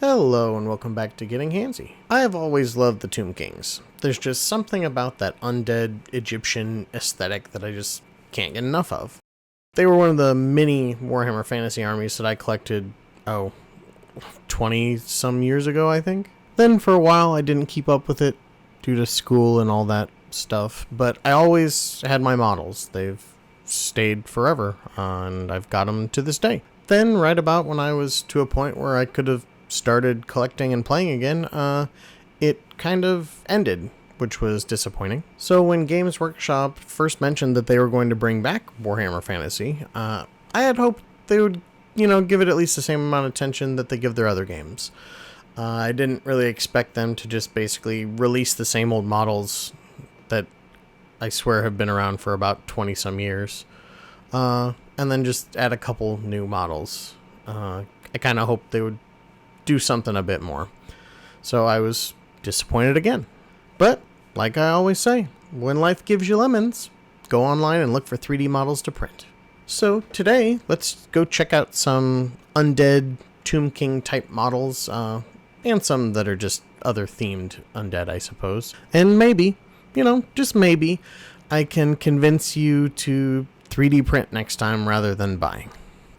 Hello and welcome back to Getting Handsy. I have always loved the Tomb Kings. There's just something about that undead Egyptian aesthetic that I just can't get enough of. They were one of the mini Warhammer Fantasy armies that I collected, 20 some years ago, I think. Then for a while I didn't keep up with it due to school and all that stuff, but I always had my models. They've stayed forever, and I've got them to this day. Then right about when I was to a point where I could have started collecting and playing again, it kind of ended, which was disappointing. So when Games Workshop first mentioned that they were going to bring back Warhammer Fantasy, I had hoped they would, give it at least the same amount of attention that they give their other games. I didn't really expect them to just basically release the same old models that I swear have been around for about 20 some years, and then just add a couple new models. I kind of hoped they would do something a bit more. So I was disappointed again. But, like I always say, when life gives you lemons, go online and look for 3D models to print. So today, let's go check out some undead Tomb King type models, and some that are just other themed undead, I suppose. And maybe, just maybe, I can convince you to 3D print next time rather than buying.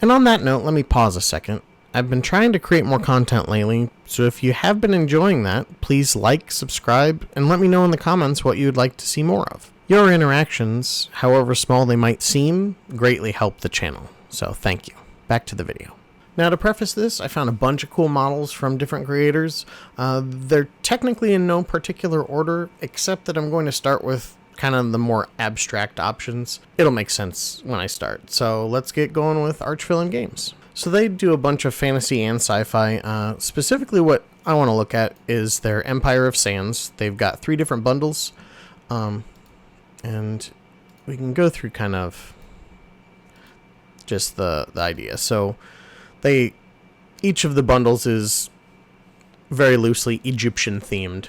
And on that note, let me pause a second. I've been trying to create more content lately, so if you have been enjoying that, please like, subscribe, and let me know in the comments what you'd like to see more of. Your interactions, however small they might seem, greatly help the channel, so thank you. Back to the video. Now to preface this, I found a bunch of cool models from different creators. They're technically in no particular order, except that I'm going to start with kind of the more abstract options. It'll make sense when I start, so let's get going with Archvillain Games. So they do a bunch of fantasy and sci-fi. Specifically what I want to look at is their Empire of Sands. They've got 3 different bundles. And we can go through kind of just the idea. So each of the bundles is very loosely Egyptian themed.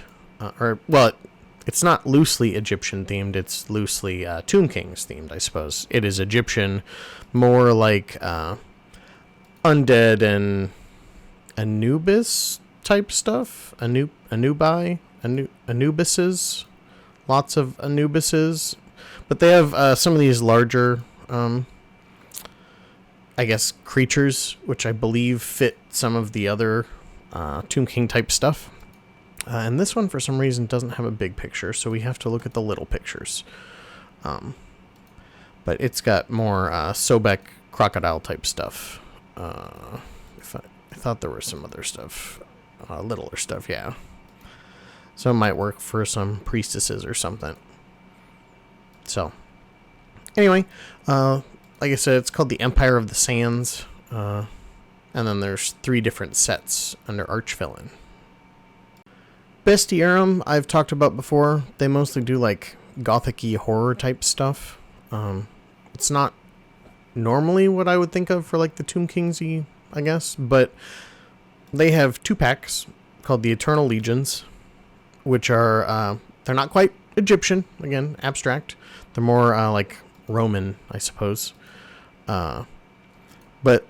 It's not loosely Egyptian themed. It's loosely Tomb Kings themed, I suppose. It is Egyptian, more like undead and Anubis type stuff. Anubises. Lots of Anubises. But they have some of these larger, creatures, which I believe fit some of the other Tomb King type stuff. And this one, for some reason, doesn't have a big picture, so we have to look at the little pictures. But it's got more Sobek crocodile type stuff. I thought there was some other stuff, littler stuff, yeah. So it might work for some priestesses or something. So, anyway, like I said, it's called the Empire of the Sands, and then there's 3 different sets under Archvillain. Bestiarum, I've talked about before. They mostly do like gothic-y horror type stuff. It's not normally what I would think of for like the Tomb Kingsy, I guess, but they have 2 packs called the Eternal Legions, which are they're not quite Egyptian, again, abstract. They're more like Roman, I suppose. But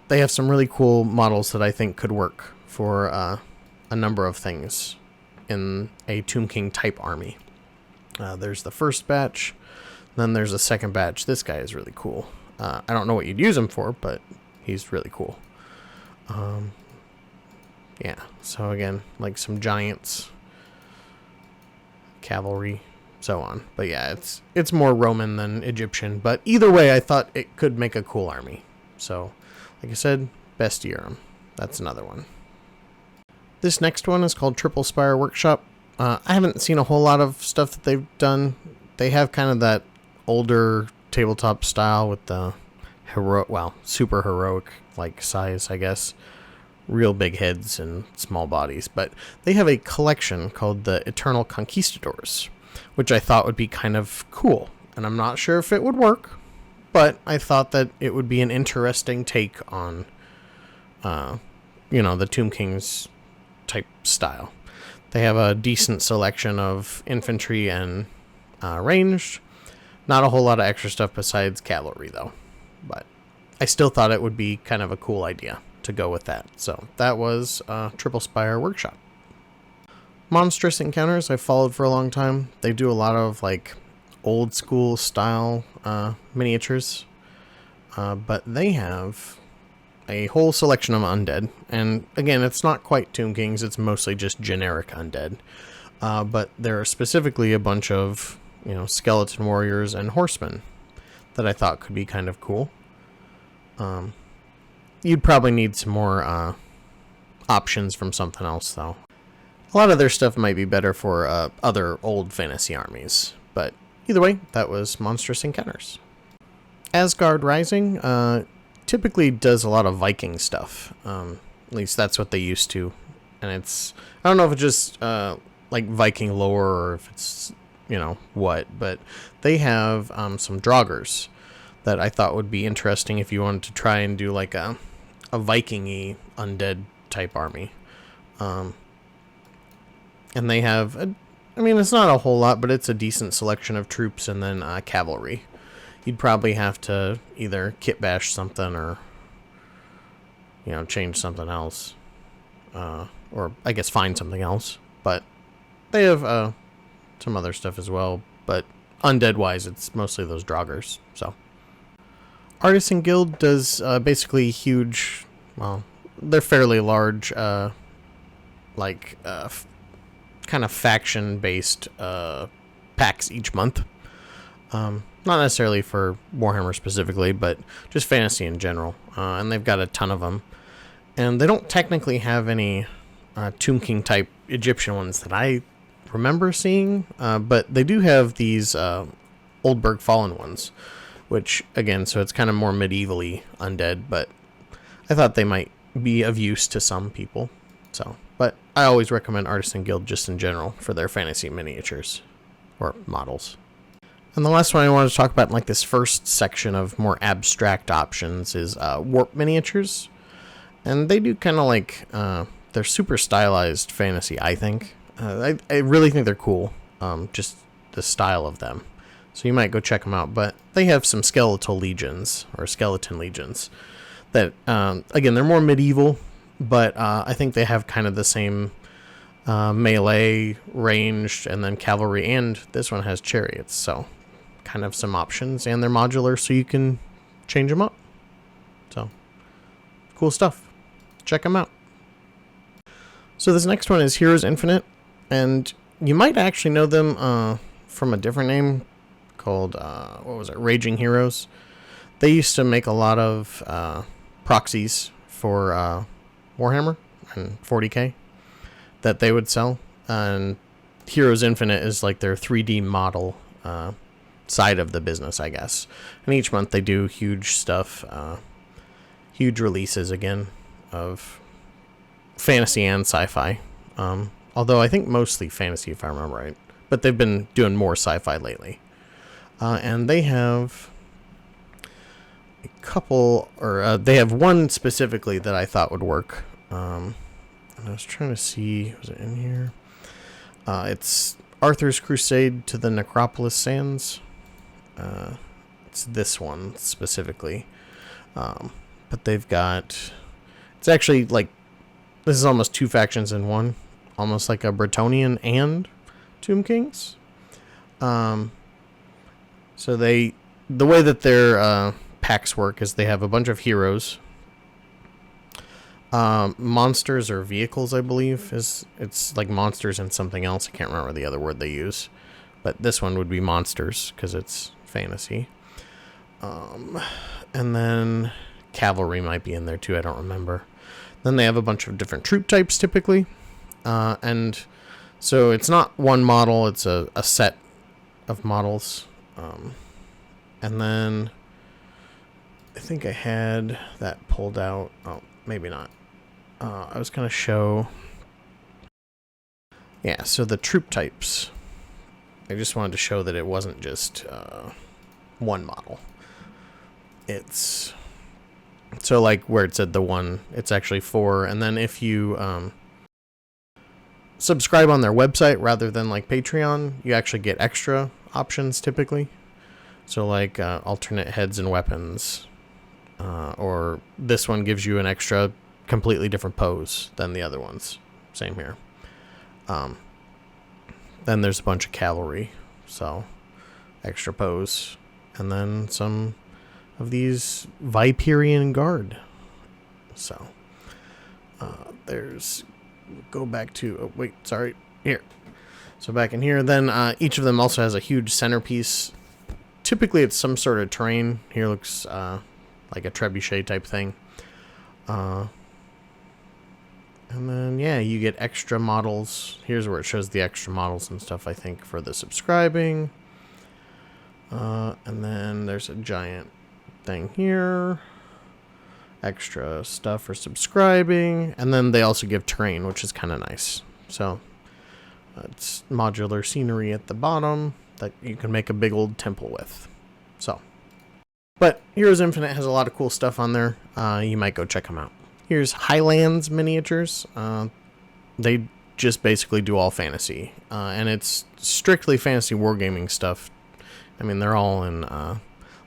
they have some really cool models that I think could work for a number of things in a Tomb King type army. There's the first batch, then there's the second batch. This guy is really cool. I don't know what you'd use him for, but he's really cool. Yeah, so again, like some giants, cavalry, so on. But yeah, it's more Roman than Egyptian. But either way, I thought it could make a cool army. So, like I said, Bestiarum. That's another one. This next one is called Triple Spire Workshop. I haven't seen a whole lot of stuff that they've done. They have kind of that older tabletop style with the super heroic like size, I guess. Real big heads and small bodies. But they have a collection called the Eternal Conquistadors, which I thought would be kind of cool. And I'm not sure if it would work, but I thought that it would be an interesting take on, the Tomb Kings type style. They have a decent selection of infantry and ranged. Not a whole lot of extra stuff besides cavalry, though. But I still thought it would be kind of a cool idea. to go with that. So that was Triple Spire Workshop. Monstrous Encounters I followed for a long time. They do a lot of like old school style miniatures, but they have a whole selection of undead. And again, it's not quite Tomb Kings, it's mostly just generic undead. But there are specifically a bunch of, you know, skeleton warriors and horsemen that I thought could be kind of cool. You'd probably need some more options from something else, though. A lot of their stuff might be better for other old fantasy armies, but either way, that was Monstrous Encounters. Asgard Rising typically does a lot of Viking stuff. At least that's what they used to. And it's, I don't know if it's just like Viking lore or if it's, you know, what, but they have some Draugrs that I thought would be interesting if you wanted to try and do like a Viking-y undead type army. And they have, I mean, it's not a whole lot, but it's a decent selection of troops and then cavalry. You'd probably have to either kit bash something or, you know, change something else. Or I guess find something else. But they have some other stuff as well. But undead-wise, it's mostly those Draugrs. So, Artisan Guild does basically huge, well, they're fairly large, kind of faction-based packs each month. Not necessarily for Warhammer specifically, but just fantasy in general. And they've got a ton of them. And they don't technically have any Tomb King type Egyptian ones that I remember seeing, but they do have these Oldberg Fallen ones, which, again, so it's kind of more medievally undead, but I thought they might be of use to some people. So, but I always recommend Artisan Guild just in general for their fantasy miniatures or models. And the last one I wanted to talk about in like this first section of more abstract options is Warp Miniatures. And they do kind of like, they're super stylized fantasy, I think. I really think they're cool, just the style of them. So you might go check them out. But they have some skeletal legions, or skeleton legions, that, again, they're more medieval. But I think they have kind of the same melee, ranged, and then cavalry, and this one has chariots, so kind of some options, and they're modular, so you can change them up. So, cool stuff. Check them out. So this next one is Heroes Infinite, and you might actually know them from a different name called, what was it, Raging Heroes. They used to make a lot of proxies for Warhammer and 40k that they would sell, and Heroes Infinite is like their 3D model side of the business, I guess. And each month they do huge stuff, huge releases again of fantasy and sci-fi, although I think mostly fantasy if I remember right, but they've been doing more sci-fi lately. And they have a couple, or they have one specifically that I thought would work. And I was trying to see, was it in here? It's Arthur's Crusade to the Necropolis Sands. It's this one specifically. But they've got, it's actually like, this is almost two factions in one. Almost like a Bretonnian and Tomb Kings. So the way that their packs work is they have a bunch of heroes. Monsters or vehicles, I believe. It's like monsters and something else. I can't remember the other word they use. But this one would be monsters, because it's fantasy. And then cavalry might be in there too, I don't remember. Then they have a bunch of different troop types typically. And so it's not one model, it's a set of models. And then I think I had that pulled out. Oh, maybe not. I was going to show. Yeah, so the troop types. I just wanted to show that it wasn't just one model. It's so like where it said the one, it's actually four. And then if you subscribe on their website rather than like Patreon, you actually get extra options typically. So like alternate heads and weapons. Or this one gives you an extra completely different pose than the other ones. Same here. Then there's a bunch of cavalry, so extra pose. And then some of these Viperian Guard. So there's, go back to, oh wait, sorry, here. So back in here, then each of them also has a huge centerpiece. Typically it's some sort of terrain. Here looks like a trebuchet type thing. And then, yeah, you get extra models. Here's where it shows the extra models and stuff, I think, for the subscribing. And then there's a giant thing here. Extra stuff for subscribing. And then they also give terrain, which is kind of nice. So it's modular scenery at the bottom that you can make a big old temple with. So, but Heroes Infinite has a lot of cool stuff on there. You might go check them out. Here's Highlands Miniatures. They just basically do all fantasy. And it's strictly fantasy wargaming stuff. I mean, they're all in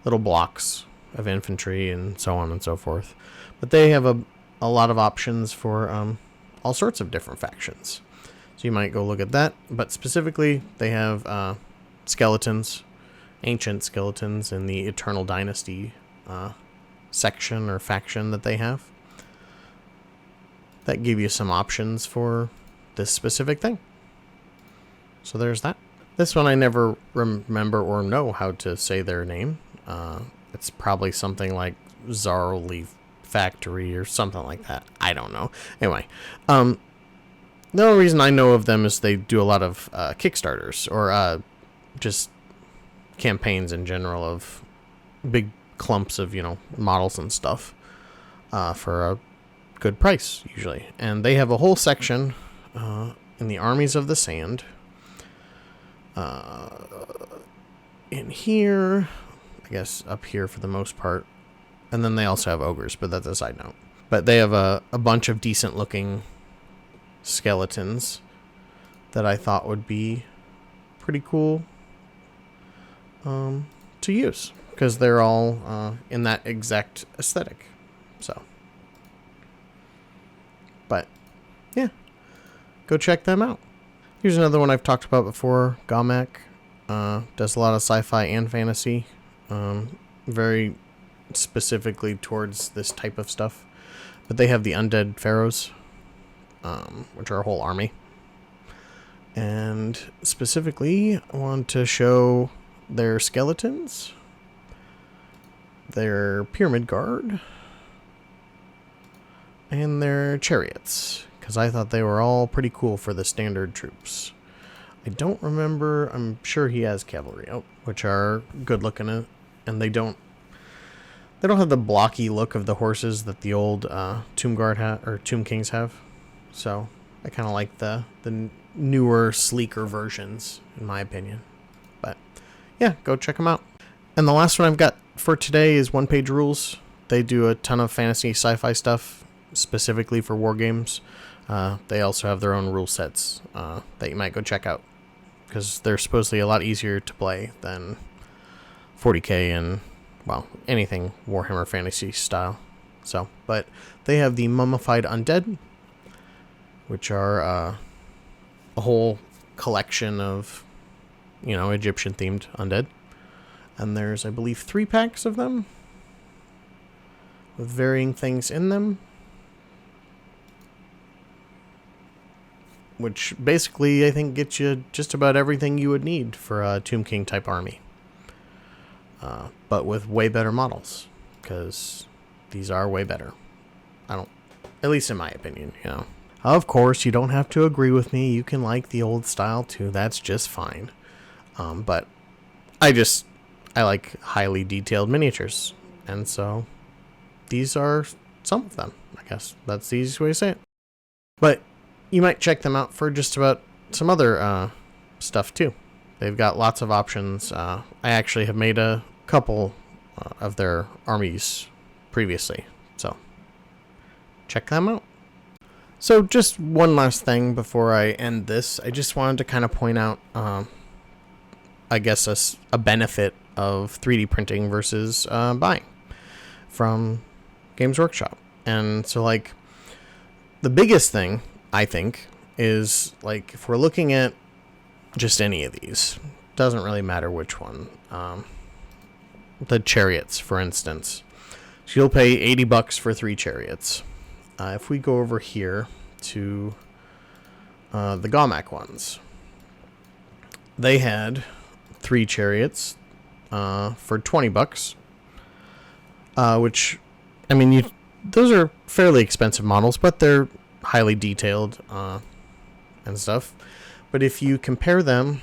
little blocks of infantry and so on and so forth. But they have a lot of options for all sorts of different factions. So you might go look at that. But specifically, they have skeletons, ancient skeletons in the Eternal Dynasty section or faction that they have. That give you some options for this specific thing. So there's that. This one I never remember or know how to say their name. It's probably something like Txarli Factory or something like that. I don't know. Anyway, the only reason I know of them is they do a lot of Kickstarters or just campaigns in general of big clumps of, models and stuff for a good price, usually. And they have a whole section in the Armies of the Sand. In here, I guess up here for the most part. And then they also have ogres, but that's a side note. But they have a bunch of decent looking skeletons that I thought would be pretty cool to use, because they're all in that exact aesthetic. So, but yeah, go check them out. Here's another one I've talked about before. Ghamak does a lot of sci-fi and fantasy, very specifically towards this type of stuff. But they have the undead pharaohs, which are a whole army. And specifically, I want to show their skeletons, their pyramid guard, and their chariots, because I thought they were all pretty cool for the standard troops. I don't remember, I'm sure he has cavalry, which are good looking, and they don't have the blocky look of the horses that the old Tomb Guard or Tomb Kings have. So I kind of like the newer, sleeker versions, in my opinion. But yeah, go check them out. And the last one I've got for today is OnePageRules. They do a ton of fantasy sci-fi stuff, specifically for war games. They also have their own rule sets that you might go check out, because they're supposedly a lot easier to play than 40k and, well, anything Warhammer Fantasy style. So, but they have the Mummified Undead, which are a whole collection of, Egyptian-themed undead. And there's, I believe, 3 packs of them with varying things in them, which basically I think gets you just about everything you would need for a Tomb King type army. But with way better models, because these are way better. At least in my opinion, Of course, you don't have to agree with me. You can like the old style too. That's just fine. But I like highly detailed miniatures. And so these are some of them, I guess. That's the easiest way to say it. But you might check them out for just about some other stuff too. They've got lots of options. I actually have made a couple of their armies previously. So check them out. So just one last thing before I end this. I just wanted to kind of point out, I guess, a benefit of 3D printing versus buying from Games Workshop. And so, like, The biggest thing, I think, is like if we're looking at just any of these, doesn't really matter which one. The chariots, for instance. So you'll pay $80 for 3 chariots. If we go over here to the Ghamak ones, they had 3 chariots for $20, which, I mean, those are fairly expensive models, but they're highly detailed and stuff. But if you compare them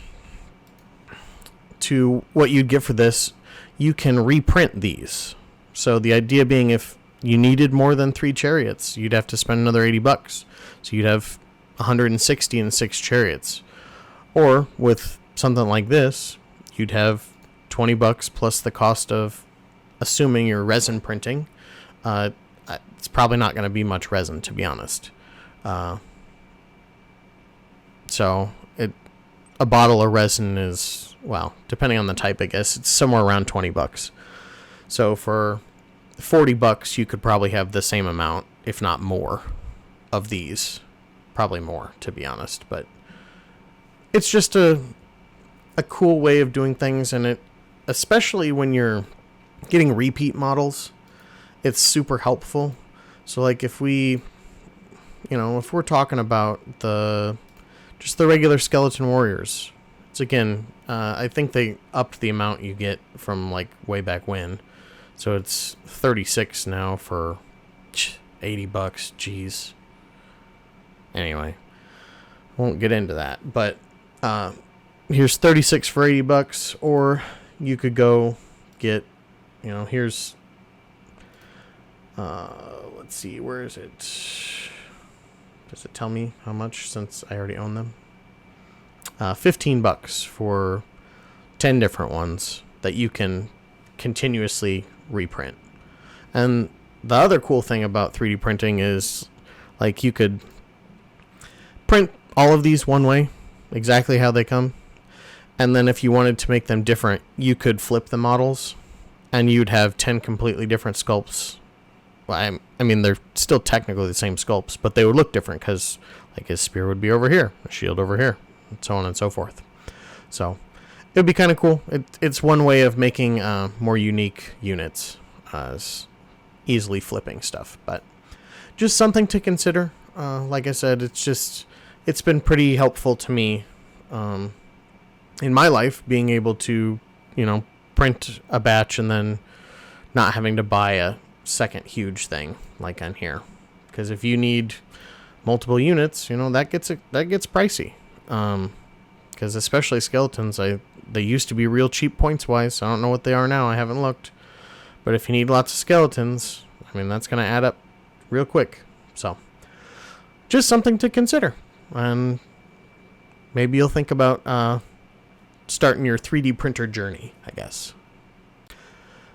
to what you'd get for this, you can reprint these. So the idea being, if you needed more than 3 chariots, you'd have to spend another $80. So you'd have 166 chariots. Or with something like this, you'd have $20 plus the cost of, assuming you're resin printing. It's probably not going to be much resin, to be honest. So a bottle of resin is, well, depending on the type, I guess it's somewhere around $20. So for $40, you could probably have the same amount, if not more, of these. Probably more, to be honest. But it's just a cool way of doing things, and it, especially when you're getting repeat models, it's super helpful. So like if we're talking about just the regular skeleton warriors, it's again, I think they upped the amount you get from like way back when. So it's 36 now for $80. Jeez. Anyway, won't get into that, but here's 36 for $80, or you could go get, here's let's see, where is it? Does it tell me how much, since I already own them? $15 for 10 different ones that you can continuously reprint. And the other cool thing about 3D printing is, like, you could print all of these one way, exactly how they come, and then if you wanted to make them different, you could flip the models, and you'd have 10 completely different sculpts. Well, I mean, they're still technically the same sculpts, but they would look different because, like, his spear would be over here, a shield over here, and so on and so forth. So it would be kind of cool. It's one way of making more unique units, easily flipping stuff, but just something to consider. Like I said, it's been pretty helpful to me in my life, being able to, print a batch and then not having to buy a second huge thing like on here. Because if you need multiple units, that gets pricey. Because especially skeletons, they used to be real cheap points wise. I don't know what they are now. I haven't looked. But if you need lots of skeletons, I mean, that's going to add up real quick. So just something to consider. And maybe you'll think about starting your 3D printer journey, I guess.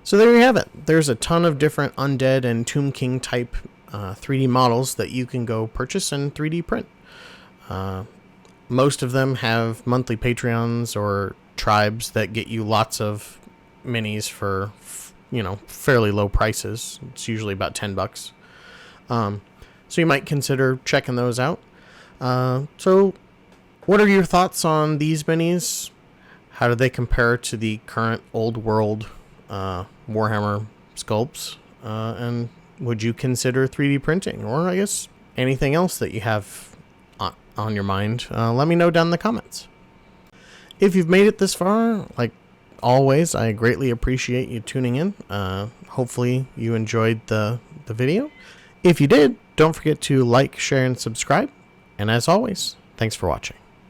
So there you have it. There's a ton of different undead and Tomb King type 3D models that you can go purchase and 3D print. Most of them have monthly Patreons or tribes that get you lots of minis for, fairly low prices. It's usually about $10. So you might consider checking those out. So what are your thoughts on these minis? How do they compare to the current Old World Warhammer sculpts? And would you consider 3D printing? Or I guess anything else that you have on your mind? Let me know down in the comments. If you've made it this far, like always, I greatly appreciate you tuning in. Hopefully you enjoyed the video. If you did, don't forget to like, share, and subscribe. And as always, thanks for watching.